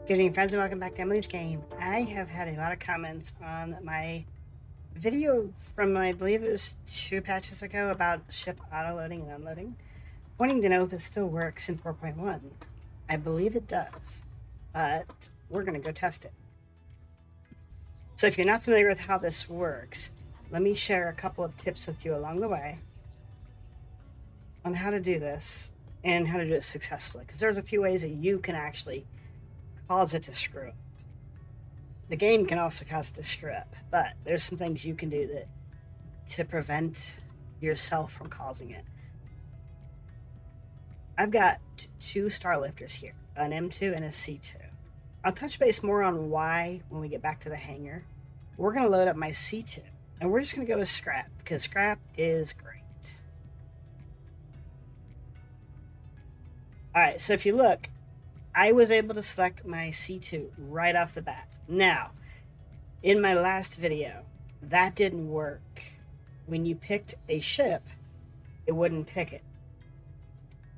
Good evening, friends, and welcome back to Emily's Game. I have had a lot of comments on my video from, I believe it was 2 patches ago, about ship auto-loading and unloading, wanting to know if it still works in 4.1. I believe it does, but we're going to go test it. So if you're not familiar with how this works, let me share a couple of tips with you along the way on how to do this and how to do it successfully, because there's a few ways that you can actually cause it to screw up. The game can also cause it to screw up, but there's some things you can do to prevent yourself from causing it. I've got 2 star lifters here, an M2 and a C2. I'll touch base more on why when we get back to the hangar. We're going to load up my C2, and we're just going to go with scrap, because scrap is great. Alright, so if you look, I was able to select my C2 right off the bat. Now, in my last video, that didn't work. When you picked a ship, it wouldn't pick it.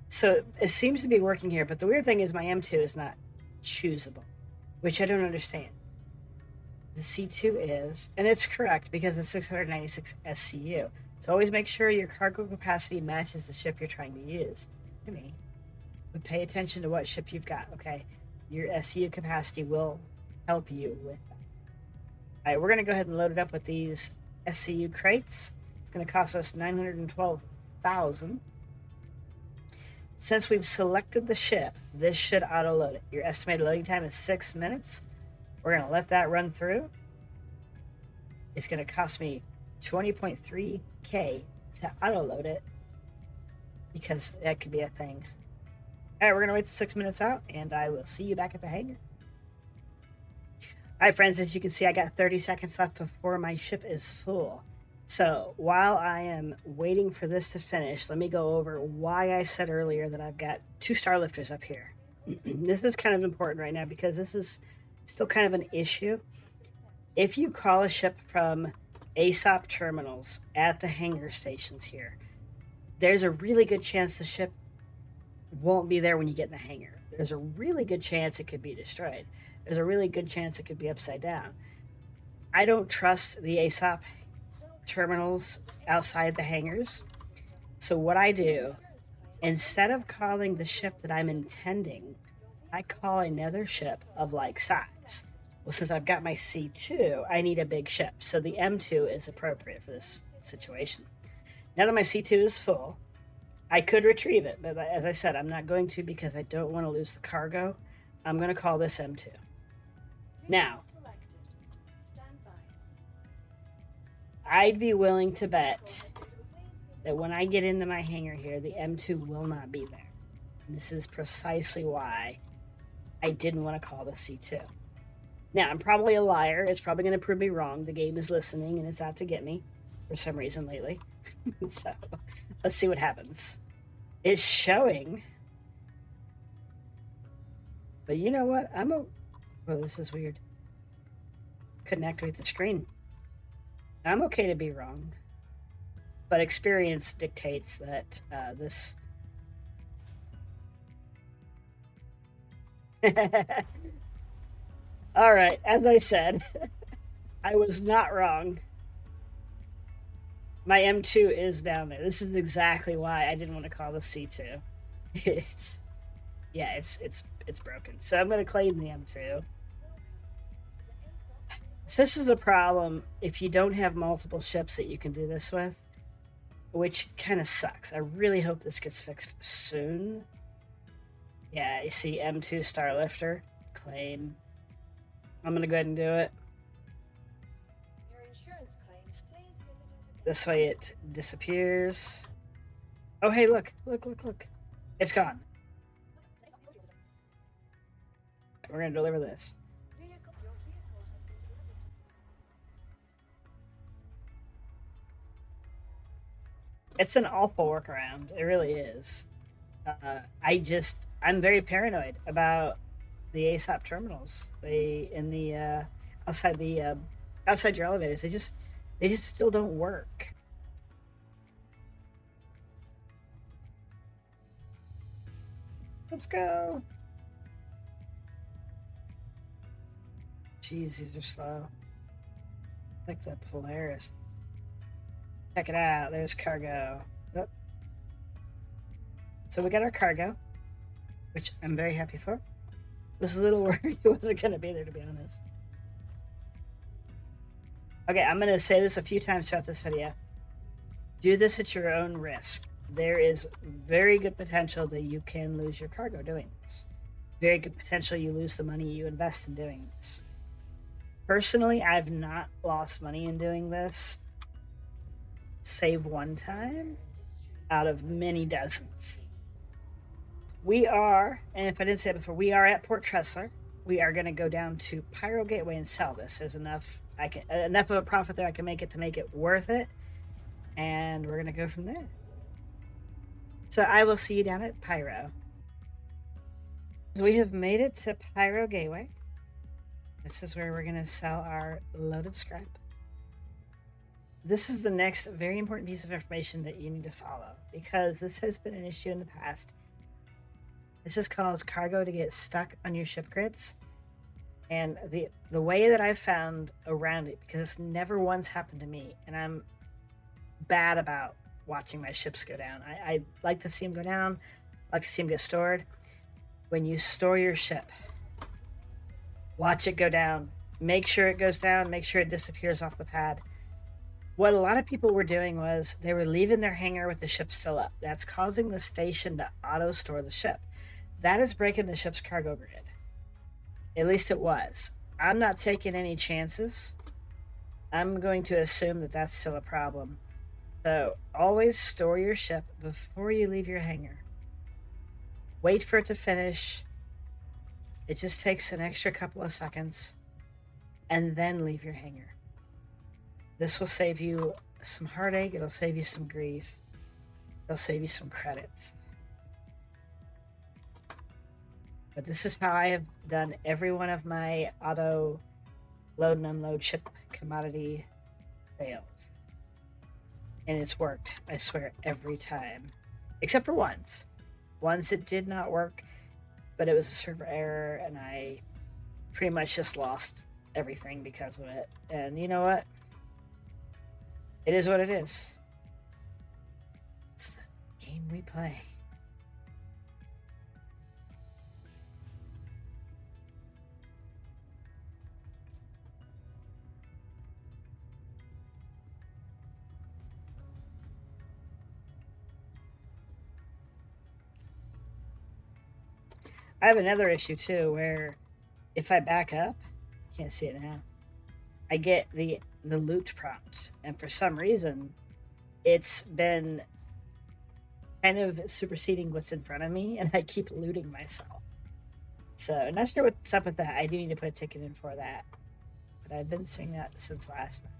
So it seems to be working here, but the weird thing is my M2 is not choosable, which I don't understand. The C2 is, and it's correct because it's 696 SCU. So always make sure your cargo capacity matches the ship you're trying to use. To me. But pay attention to what ship you've got, okay? Your SCU capacity will help you with that. All right, we're going to go ahead and load it up with these SCU crates. It's going to cost us 912,000. Since we've selected the ship, this should auto-load it. Your estimated loading time is 6 minutes. We're going to let that run through. It's going to cost me 20.3K to auto-load it because that could be a thing. All right, we're going to wait the 6 minutes out, and I will see you back at the hangar. All right, friends, as you can see, I got 30 seconds left before my ship is full. So while I am waiting for this to finish, let me go over why I said earlier that I've got 2 star lifters up here. This is kind of important right now because this is still kind of an issue. If you call a ship from ASOP terminals at the hangar stations here, there's a really good chance the ship won't be there when you get in the hangar. There's a really good chance it could be destroyed. There's a really good chance it could be upside down. I don't trust the ASOP terminals outside the hangars. So what I do, instead of calling the ship that I'm intending, I call another ship of like size. Well, since I've got my C2, I need a big ship. So the M2 is appropriate for this situation. Now that my C2 is full, I could retrieve it, but as I said, I'm not going to because I don't want to lose the cargo. I'm going to call this M2. Now, I'd be willing to bet that when I get into my hangar here, the M2 will not be there. And this is precisely why I didn't want to call the C2. Now, I'm probably a liar. It's probably going to prove me wrong. The game is listening, and it's out to get me for some reason lately. So, let's see what happens. It's showing. But you know what? Oh, this is weird. Couldn't activate the screen. I'm okay to be wrong. But experience dictates that this... All right, as I said, I was not wrong. My M2 is down there. This is exactly why I didn't want to call the C2. It's broken. So I'm going to claim the M2. So this is a problem if you don't have multiple ships that you can do this with, which kind of sucks. I really hope this gets fixed soon. Yeah, you see M2 star lifter, claim. I'm going to go ahead and do it. This way it disappears. Oh, hey, look. It's gone. We're going to deliver this. It's an awful workaround. It really is. I'm very paranoid about the ASOP terminals. Outside your elevators, they just still don't work. Let's go. Jeez, these are slow. Like the Polaris. Check it out. There's cargo. Oh. So we got our cargo, which I'm very happy for. Was a little worried it wasn't going to be there, to be honest. Okay, I'm going to say this a few times throughout this video. Do this at your own risk. There is very good potential that you can lose your cargo doing this. Very good potential you lose the money you invest in doing this. Personally, I've not lost money in doing this, save one time out of many dozens. We are, and if I didn't say it before, we are at Port Tressler. We are going to go down to Pyro Gateway and sell this. There's enough of a profit there I can make it worth it, and we're going to go from there. So I will see you down at Pyro. So we have made it to Pyro Gateway. This is where we're going to sell our load of scrap. This is the next very important piece of information that you need to follow, because this has been an issue in the past. This has caused cargo to get stuck on your ship grids. And the way that I've found around it, because this never once happened to me, and I'm bad about watching my ships go down. I like to see them go down, like to see them get stored. When you store your ship, watch it go down. Make sure it goes down. Make sure it disappears off the pad. What a lot of people were doing was they were leaving their hangar with the ship still up. That's causing the station to auto-store the ship. That is breaking the ship's cargo grid. At least it was. I'm not taking any chances. I'm going to assume that that's still a problem. So always store your ship before you leave your hangar. Wait for it to finish. It just takes an extra couple of seconds. And then leave your hangar. This will save you some heartache. It'll save you some grief. It'll save you some credits. But this is how I have done every one of my auto load and unload ship commodity sales. And it's worked, I swear, every time. Except for once. Once it did not work, but it was a server error, and I pretty much just lost everything because of it. And you know what? It is what it is. It's the game we play. I have another issue too, where if I back up, can't see it now, I get the loot prompt, and for some reason, it's been kind of superseding what's in front of me, and I keep looting myself. So, not sure what's up with that. I do need to put a ticket in for that, but I've been seeing that since last night.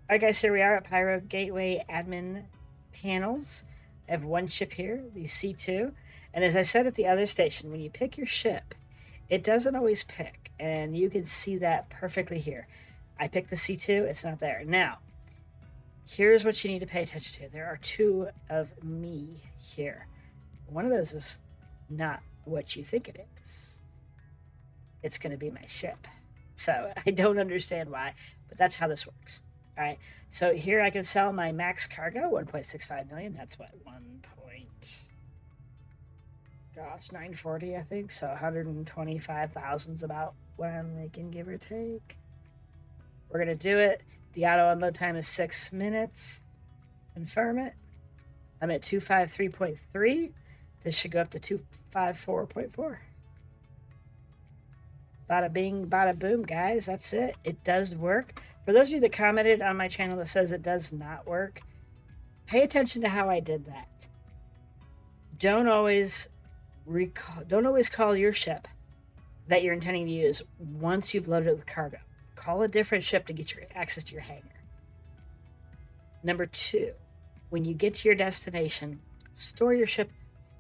Alright guys, here we are at Pyro Gateway admin panels. I have one ship here, the C2, and as I said at the other station, when you pick your ship, it doesn't always pick, and you can see that perfectly here. I picked the C2, it's not there. Now, here's what you need to pay attention to. There are two of me here. One of those is not what you think it is. It's going to be my ship. So I don't understand why, but that's how this works. All right, so here I can sell my max cargo, 1.65 million. That's what, 940, I think. So 125,000 is about what I'm making, give or take. We're gonna do it. The auto unload time is 6 minutes. Confirm it. I'm at 253.3. This should go up to 254.4. Bada bing, bada boom, guys. That's it. It does work. For those of you that commented on my channel that says it does not work, pay attention to how I did that. Don't always call your ship that you're intending to use once you've loaded it with cargo. Call a different ship to get your access to your hangar. Number 2, when you get to your destination, store your ship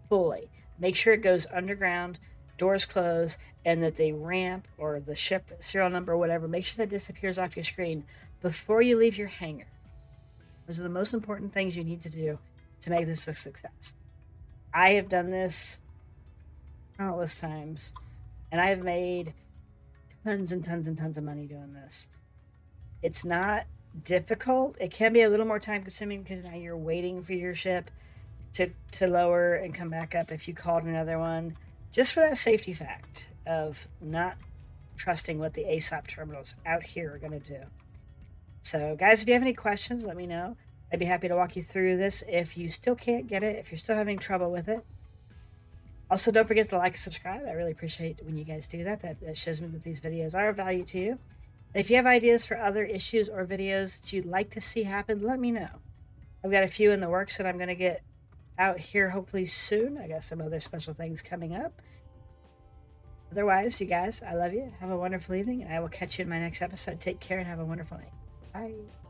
fully. Make sure it goes underground, doors close, and that the ramp or the ship serial number or whatever, make sure that disappears off your screen before you leave your hangar. Those are the most important things you need to do to make this a success. I have done this countless times, and I've made tons and tons and tons of money doing this. It's not difficult. It can be a little more time consuming because now you're waiting for your ship to lower and come back up if you called another one, just for that safety fact of not trusting what the ASOP terminals out here are going to do. So guys, if you have any questions, let me know. I'd be happy to walk you through this if you still can't get it, if you're still having trouble with it. Also, don't forget to like and subscribe. I really appreciate when you guys do that. That shows me that these videos are of value to you. And if you have ideas for other issues or videos that you'd like to see happen, let me know. I've got a few in the works that I'm going to get out here hopefully soon. I got some other special things coming up. Otherwise, you guys, I love you. Have a wonderful evening, and I will catch you in my next episode. Take care and have a wonderful night. Bye.